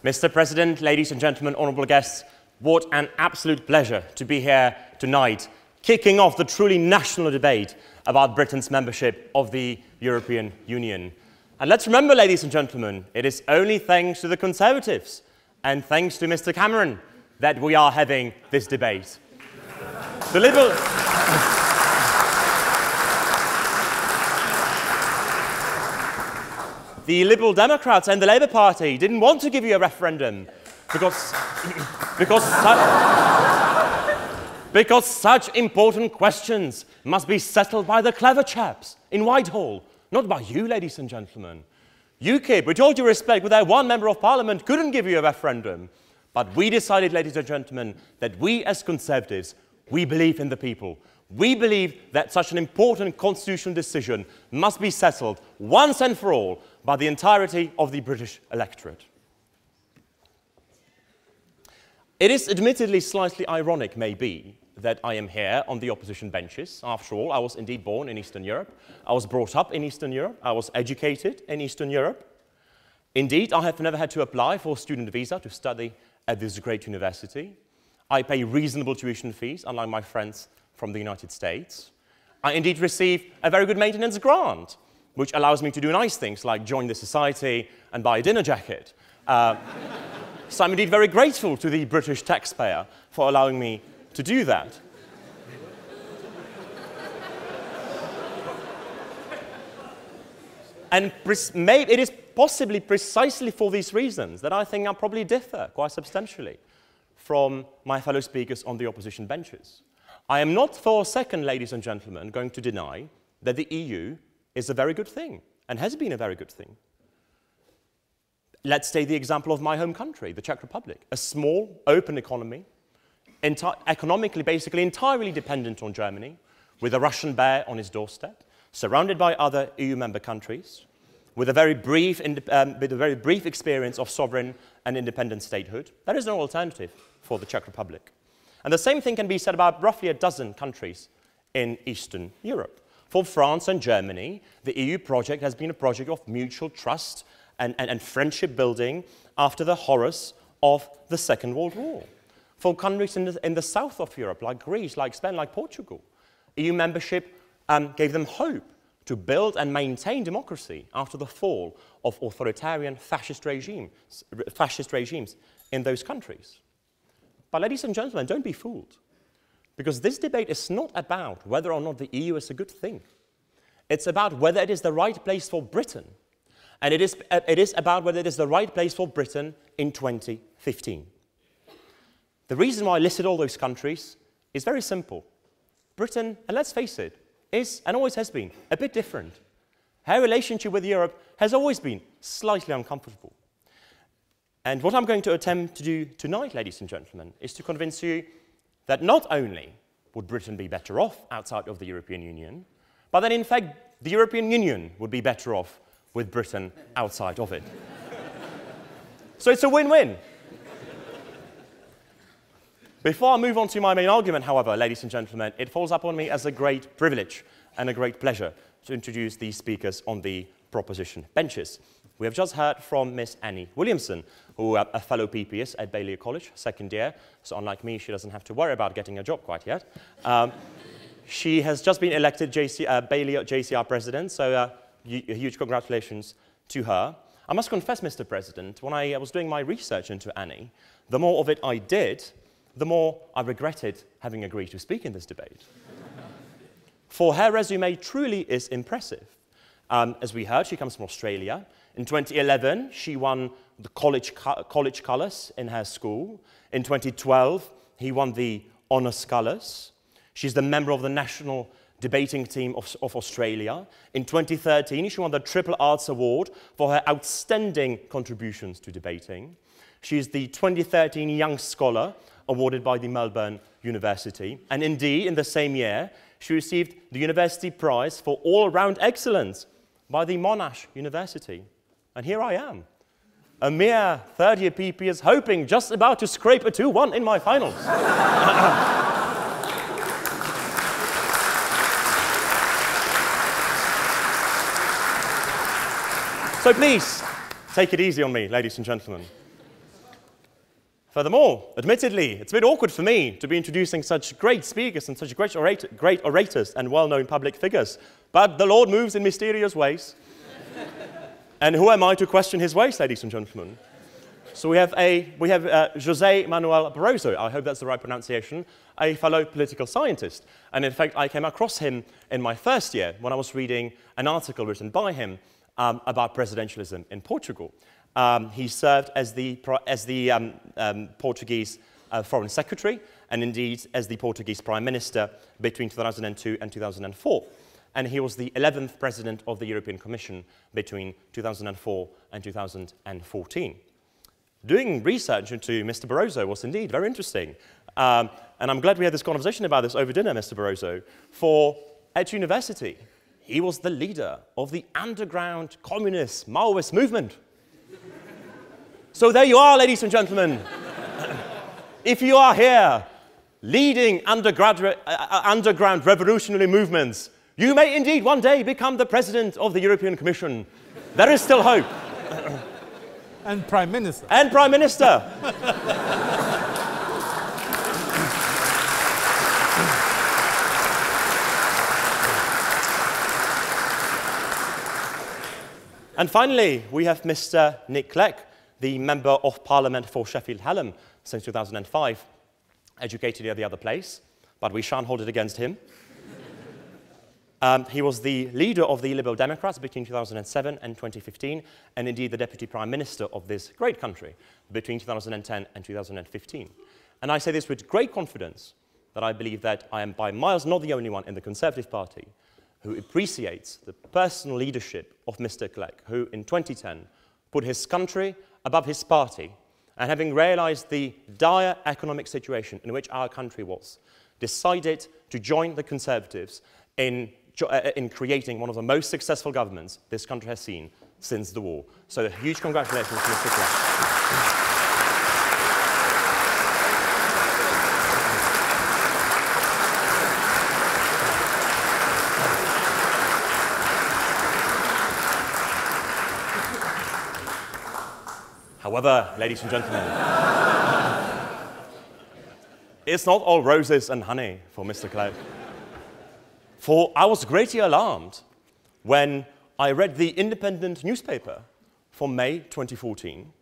Mr. President, ladies and gentlemen, honourable guests, what an absolute pleasure to be here tonight, kicking off the truly national debate about Britain's membership of the European Union. And let's remember, ladies and gentlemen, it is only thanks to the Conservatives and thanks to Mr. Cameron that we are having this debate. The Liberal Democrats and the Labour Party didn't want to give you a referendum because such important questions must be settled by the clever chaps in Whitehall, not by you, ladies and gentlemen. UKIP, with all due respect, with their one member of parliament, couldn't give you a referendum. But we decided, ladies and gentlemen, that we as Conservatives, we believe in the people. We believe that such an important constitutional decision must be settled once and for all by the entirety of the British electorate. It is admittedly slightly ironic, maybe, that I am here on the opposition benches. After all, I was indeed born in Eastern Europe. I was brought up in Eastern Europe. I was educated in Eastern Europe. Indeed, I have never had to apply for a student visa to study at this great university. I pay reasonable tuition fees, unlike my friends from the United States. I indeed receive a very good maintenance grant, which allows me to do nice things like join the society and buy a dinner jacket. So I'm indeed very grateful to the British taxpayer for allowing me to do that. And it is possibly precisely for these reasons that I think I probably differ quite substantially from my fellow speakers on the opposition benches. I am not for a second, ladies and gentlemen, going to deny that the EU is a very good thing and has been a very good thing. Let's take the example of my home country, the Czech Republic, a small, open economy, economically, basically entirely dependent on Germany, with a Russian bear on its doorstep, surrounded by other EU member countries, with a very brief experience of sovereign and independent statehood. There is no alternative for the Czech Republic. And the same thing can be said about roughly a dozen countries in Eastern Europe. For France and Germany, the EU project has been a project of mutual trust and friendship building after the horrors of the Second World War. For countries in the south of Europe, like Greece, like Spain, like Portugal, EU membership gave them hope to build and maintain democracy after the fall of authoritarian fascist regimes in those countries. But ladies and gentlemen, don't be fooled, because this debate is not about whether or not the EU is a good thing. It's about whether it is the right place for Britain, and it is about whether it is the right place for Britain in 2015. The reason why I listed all those countries is very simple. Britain, and let's face it, is and always has been a bit different. Her relationship with Europe has always been slightly uncomfortable. And what I'm going to attempt to do tonight, ladies and gentlemen, is to convince you that not only would Britain be better off outside of the European Union, but that in fact the European Union would be better off with Britain outside of it. So it's a win-win. Before I move on to my main argument, however, ladies and gentlemen, it falls upon me as a great privilege and a great pleasure to introduce these speakers on the proposition benches. We have just heard from Miss Annie Williamson, who is a fellow PPS at Balliol College, second year, so unlike me, she doesn't have to worry about getting a job quite yet. She has just been elected Balliol JCR president, so a huge congratulations to her. I must confess, Mr. President, when I was doing my research into Annie, the more of it I did, the more I regretted having agreed to speak in this debate. For her resume truly is impressive. As we heard, she comes from Australia. In 2011, she won the college colours in her school. In 2012, he won the honours colours. She's the member of the national debating team of Australia. In 2013, she won the Triple Arts Award for her outstanding contributions to debating. She is the 2013 Young Scholar awarded by the Melbourne University. And indeed, in the same year, she received the University Prize for All-Round Excellence by the Monash University. And here I am, a mere third-year PPS, hoping, just about to scrape a 2-1 in my finals. So please, take it easy on me, ladies and gentlemen. Furthermore, admittedly, it's a bit awkward for me to be introducing such great speakers and such great orators and well-known public figures. But the Lord moves in mysterious ways. And who am I to question his ways, ladies and gentlemen? So we have José Manuel Barroso, I hope that's the right pronunciation, a fellow political scientist. And in fact, I came across him in my first year when I was reading an article written by him about presidentialism in Portugal. He served as the Portuguese Foreign Secretary and indeed as the Portuguese Prime Minister between 2002 and 2004. And he was the 11th President of the European Commission between 2004 and 2014. Doing research into Mr. Barroso was indeed very interesting. And I'm glad we had this conversation about this over dinner, Mr. Barroso. For at university, he was the leader of the underground communist Maoist movement. So there you are, ladies and gentlemen. If you are here leading underground revolutionary movements, you may indeed one day become the President of the European Commission. There is still hope. And Prime Minister. And Prime Minister. And finally, we have Mr. Nick Clegg, the Member of Parliament for Sheffield Hallam since 2005, educated at the other place, but we shan't hold it against him. He was the leader of the Liberal Democrats between 2007 and 2015, and indeed the Deputy Prime Minister of this great country between 2010 and 2015. And I say this with great confidence, that I believe that I am by miles not the only one in the Conservative Party who appreciates the personal leadership of Mr. Clegg, who in 2010 put his country above his party, and having realized the dire economic situation in which our country was, decided to join the Conservatives in creating one of the most successful governments this country has seen since the war. So a huge congratulations to Mr. Clegg. However, ladies and gentlemen, it's not all roses and honey for Mr. Clegg. For I was greatly alarmed when I read the Independent newspaper for May 2014,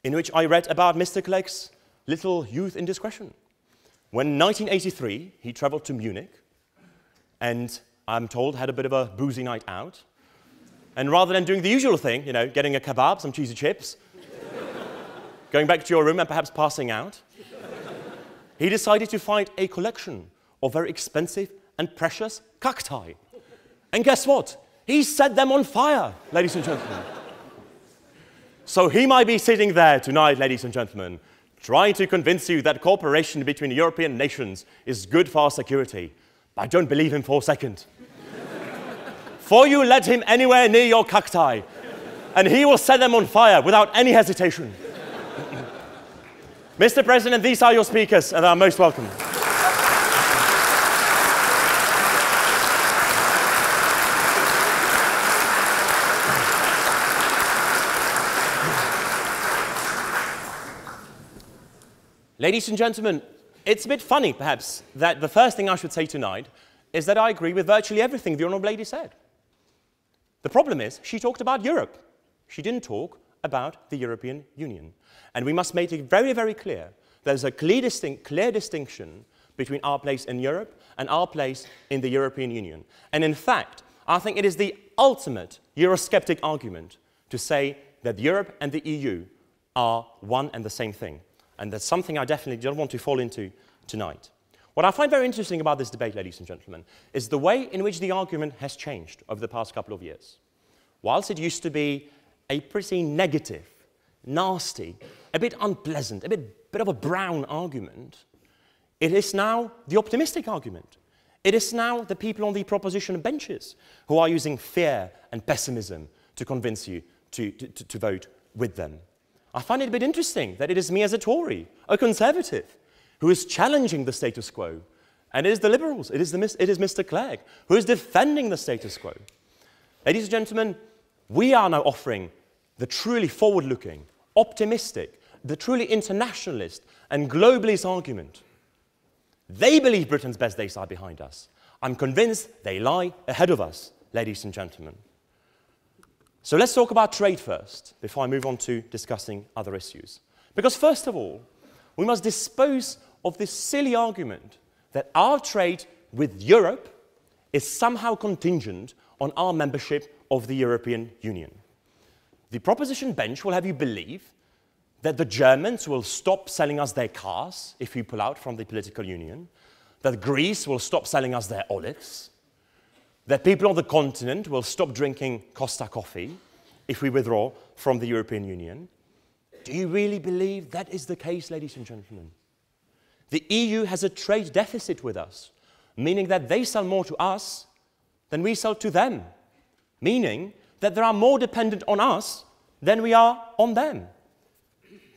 in which I read about Mr. Clegg's little youth indiscretion. When in 1983, he traveled to Munich, and I'm told had a bit of a boozy night out. And rather than doing the usual thing, you know, getting a kebab, some cheesy chips, going back to your room and perhaps passing out, he decided to find a collection of very expensive and precious cacti. And guess what? He set them on fire, ladies and gentlemen. So he might be sitting there tonight, ladies and gentlemen, trying to convince you that cooperation between European nations is good for our security. But don't believe him for a second. For you let him anywhere near your cacti, and he will set them on fire without any hesitation. Mr. President, these are your speakers, and they are most welcome. Ladies and gentlemen, it's a bit funny, perhaps, that the first thing I should say tonight is that I agree with virtually everything the Honourable Lady said. The problem is, she talked about Europe. She didn't talk about the European Union. And we must make it very, very clear there's a clear distinction between our place in Europe and our place in the European Union. And in fact, I think it is the ultimate Eurosceptic argument to say that Europe and the EU are one and the same thing. And that's something I definitely don't want to fall into tonight. What I find very interesting about this debate, ladies and gentlemen, is the way in which the argument has changed over the past couple of years. Whilst it used to be a pretty negative, nasty, a bit unpleasant, a bit of a brown argument, it is now the optimistic argument. It is now the people on the proposition benches who are using fear and pessimism to convince you to vote with them. I find it a bit interesting that it is me as a Tory, a Conservative, who is challenging the status quo. And it is the Liberals, it is Mr. Clegg, who is defending the status quo. Ladies and gentlemen, we are now offering the truly forward-looking, optimistic, the truly internationalist and globalist argument. They believe Britain's best days are behind us. I'm convinced they lie ahead of us, ladies and gentlemen. So let's talk about trade first, before I move on to discussing other issues. Because first of all, we must dispose of this silly argument that our trade with Europe is somehow contingent on our membership of the European Union. The proposition bench will have you believe that the Germans will stop selling us their cars if we pull out from the political union, that Greece will stop selling us their olives, that people on the continent will stop drinking Costa coffee if we withdraw from the European Union. Do you really believe that is the case, ladies and gentlemen? The EU has a trade deficit with us, meaning that they sell more to us than we sell to them, meaning that they are more dependent on us than we are on them.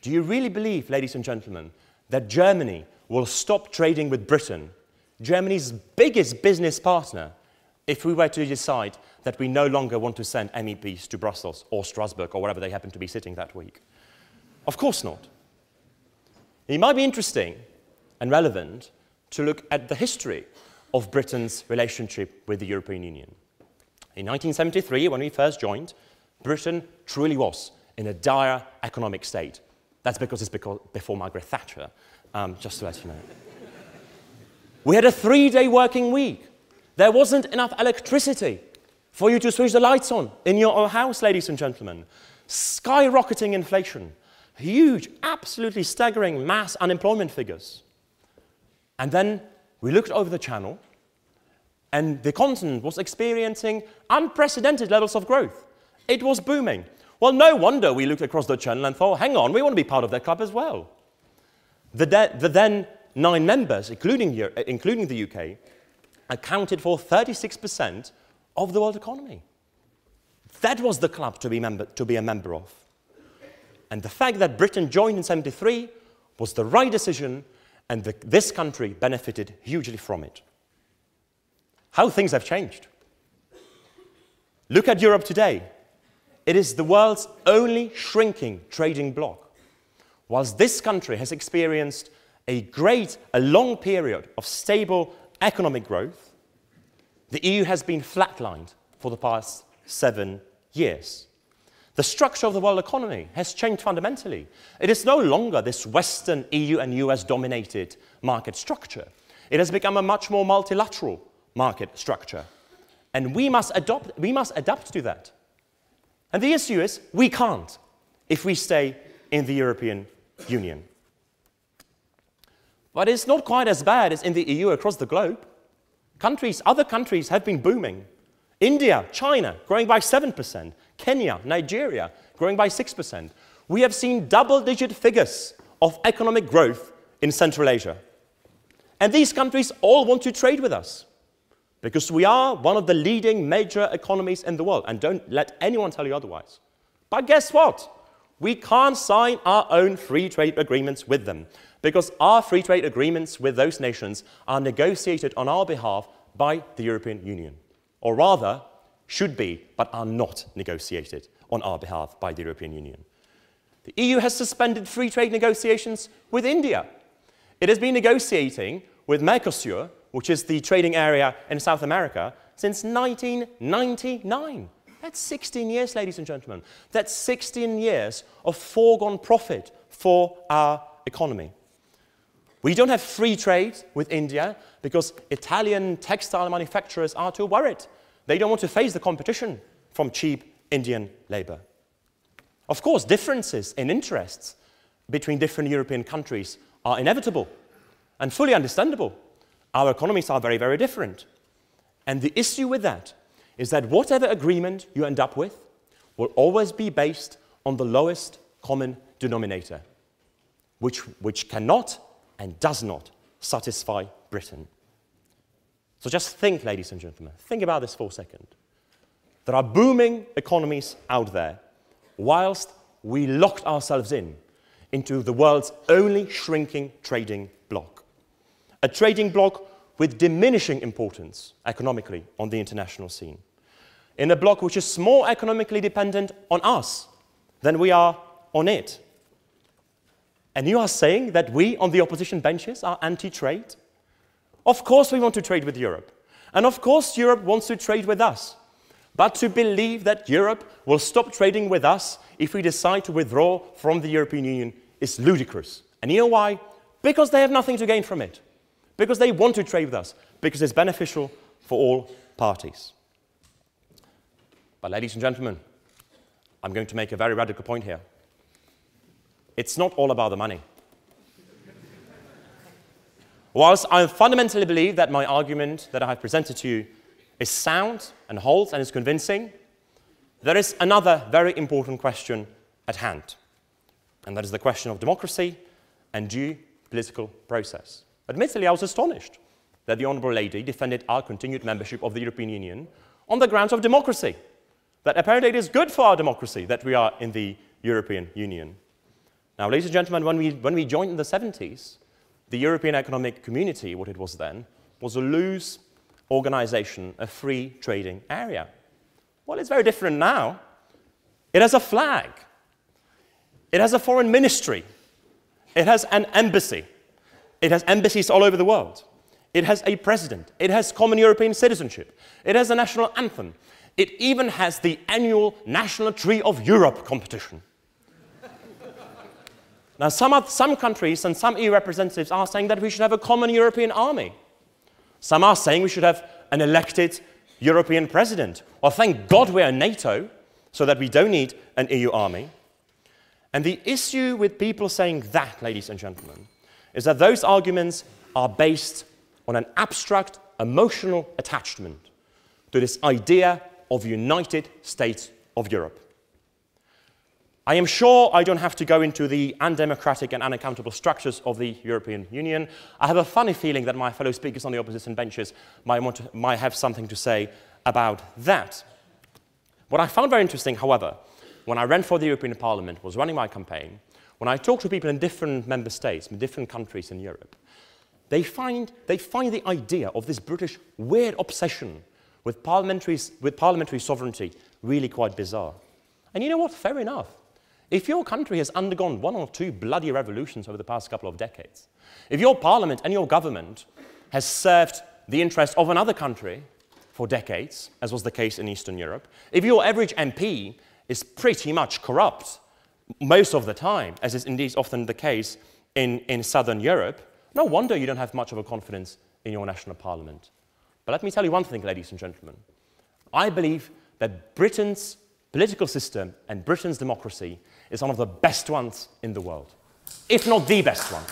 Do you really believe, ladies and gentlemen, that Germany will stop trading with Britain, Germany's biggest business partner, if we were to decide that we no longer want to send MEPs to Brussels or Strasbourg or wherever they happen to be sitting that week? Of course not. It might be interesting and relevant to look at the history of Britain's relationship with the European Union. In 1973, when we first joined, Britain truly was in a dire economic state. That's because it's before Margaret Thatcher, just to let you know. We had a 3-day working week. There wasn't enough electricity for you to switch the lights on in your own house, ladies and gentlemen. Skyrocketing inflation, huge, absolutely staggering mass unemployment figures. And then we looked over the channel, and the continent was experiencing unprecedented levels of growth. It was booming. Well, no wonder we looked across the channel and thought, hang on, we want to be part of that club as well. The then 9 members, including the UK, accounted for 36% of the world economy. That was the club to be a member of. And the fact that Britain joined in 1973 was the right decision, and this country benefited hugely from it. How things have changed. Look at Europe today. It is the world's only shrinking trading bloc. Whilst this country has experienced a long period of stable economic growth, the EU has been flatlined for the past 7 years. The structure of the world economy has changed fundamentally. It is no longer this Western EU and US-dominated market structure. It has become a much more multilateral market structure. And we must adapt to that. And the issue is, we can't if we stay in the European Union. But it's not quite as bad as in the EU across the globe. Other countries have been booming. India, China, growing by 7%. Kenya, Nigeria, growing by 6%. We have seen double-digit figures of economic growth in Central Asia. And these countries all want to trade with us because we are one of the leading major economies in the world. And don't let anyone tell you otherwise. But guess what? We can't sign our own free trade agreements with them because our free trade agreements with those nations are negotiated on our behalf by the European Union. Or rather, should be, but are not negotiated on our behalf by the European Union. The EU has suspended free trade negotiations with India. It has been negotiating with Mercosur, which is the trading area in South America, since 1999. That's 16 years, ladies and gentlemen. That's 16 years of foregone profit for our economy. We don't have free trade with India because Italian textile manufacturers are too worried. They don't want to face the competition from cheap Indian labor. Of course, differences in interests between different European countries are inevitable and fully understandable. Our economies are very, very different. And the issue with that is that whatever agreement you end up with will always be based on the lowest common denominator, which cannot and does not satisfy Britain. So just think, ladies and gentlemen, think about this for a second. There are booming economies out there, whilst we locked ourselves into the world's only shrinking trading bloc. A trading bloc with diminishing importance economically on the international scene. In a bloc which is more economically dependent on us than we are on it. And you are saying that we on the opposition benches are anti-trade? Of course we want to trade with Europe. And of course Europe wants to trade with us. But to believe that Europe will stop trading with us if we decide to withdraw from the European Union is ludicrous. And you know why? Because they have nothing to gain from it. Because they want to trade with us. Because it's beneficial for all parties. But ladies and gentlemen, I'm going to make a very radical point here. It's not all about the money. Whilst I fundamentally believe that my argument that I have presented to you is sound and holds and is convincing, there is another very important question at hand. And that is the question of democracy and due political process. Admittedly, I was astonished that the Honourable Lady defended our continued membership of the European Union on the grounds of democracy. That apparently it is good for our democracy that we are in the European Union. Now, ladies and gentlemen, when we joined in the 70s, the European Economic Community, what it was then, was a loose organization, a free trading area. Well, it's very different now. It has a flag. It has a foreign ministry. It has an embassy. It has embassies all over the world. It has a president. It has common European citizenship. It has a national anthem. It even has the annual National Tree of Europe competition. Now, some countries and some EU representatives are saying that we should have a common European army. Some are saying we should have an elected European president. Well, thank God we are NATO, so that we don't need an EU army. And the issue with people saying that, ladies and gentlemen, is that those arguments are based on an abstract, emotional attachment to this idea of United States of Europe. I am sure I don't have to go into the undemocratic and unaccountable structures of the European Union. I have a funny feeling that my fellow speakers on the opposition benches might have something to say about that. What I found very interesting, however, when I ran for the European Parliament, was running my campaign, when I talked to people in different member states, in different countries in Europe, they find the idea of this British weird obsession with parliamentary sovereignty really quite bizarre. And you know what? Fair enough. If your country has undergone 1 or 2 bloody revolutions over the past couple of decades, if your parliament and your government has served the interest of another country for decades, as was the case in Eastern Europe, if your average MP is pretty much corrupt most of the time, as is indeed often the case in Southern Europe, no wonder you don't have much of a confidence in your national parliament. But let me tell you one thing, ladies and gentlemen. I believe that Britain's political system and Britain's democracy is one of the best ones in the world, if not the best one.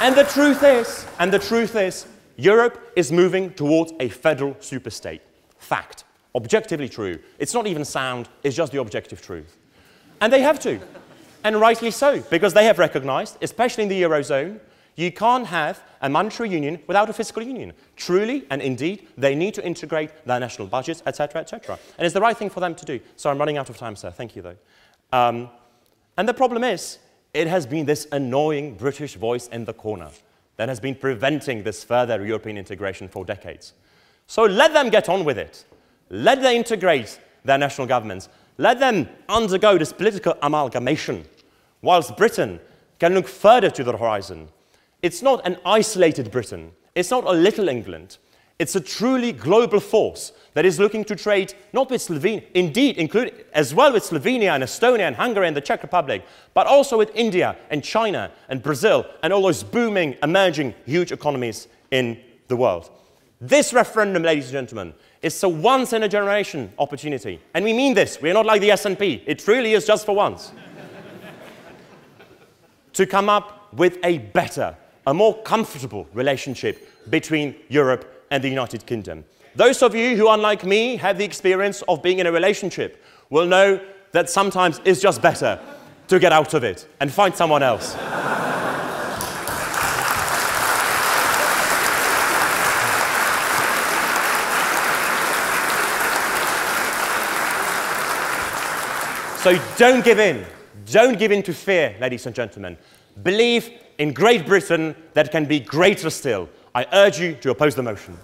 And the truth is, Europe is moving towards a federal superstate. Fact. Objectively true. It's not even sound, it's just the objective truth. And they have to. And rightly so, because they have recognized, especially in the Eurozone, you can't have a monetary union without a fiscal union. Truly, and indeed, they need to integrate their national budgets, etc., etc. And it's the right thing for them to do. So I'm running out of time, sir. Thank you, though. And the problem is, it has been this annoying British voice in the corner that has been preventing this further European integration for decades. So let them get on with it. Let them integrate their national governments. Let them undergo this political amalgamation, whilst Britain can look further to the horizon. It's not an isolated Britain. It's not a little England. It's a truly global force that is looking to trade not with Slovenia, indeed, including as well with Slovenia and Estonia and Hungary and the Czech Republic, but also with India and China and Brazil and all those booming, emerging, huge economies in the world. This referendum, ladies and gentlemen, is a once-in-a-generation opportunity. And we mean this. We're not like the SNP. It really is just for once. To come up with a better, a more comfortable relationship between Europe and the United Kingdom. Those of you who, unlike me, have the experience of being in a relationship will know that sometimes it's just better to get out of it and find someone else. So don't give in. Don't give in to fear, ladies and gentlemen. Believe in Great Britain that can be greater still. I urge you to oppose the motion.